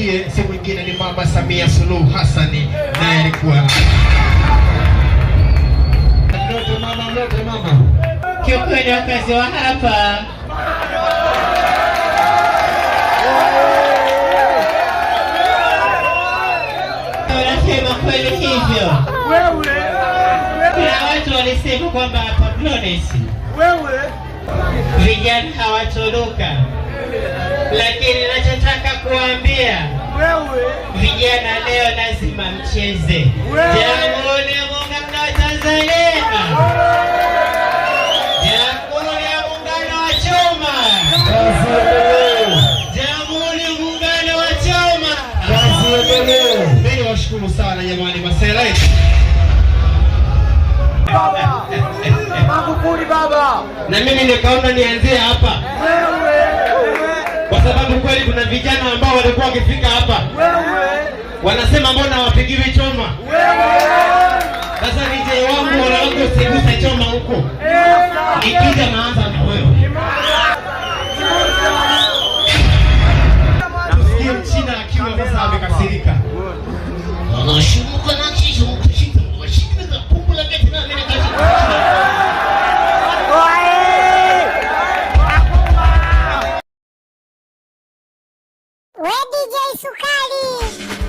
tumshangilie, si mwingine ni Mama Samia Suluhu Hassan, naye alikuwa mama. Kiukweli wakazi wa hapa wanasema kweli hivyo. Kuna watu walisema kwamba hapa Florence vijana hawatoroka, lakini nachotaka kuambia vijana leo lazima mcheze. Jamhuri ya Muungano wa Tanzania, Jamhuri ya Muungano wa Choma, Jamhuri ya Muungano wa Choma. Mimi washukuru sana jamani, masela yetu baba. Magufuli baba. Na mimi nikaona nianzie hapa. Kwa sababu kweli kuna vijana ambao walikuwa wakifika hapa wanasema mbona hawapigiwi choma. Sasa nije wangu wala wangu usiguse choma huko. Nikija naanza na wewe. Namsikia Mchina akiwa sasa amekasirika. Anashuka na kisha mkushika washika pupu la geti na mimi nikashika. We DJ Sukari.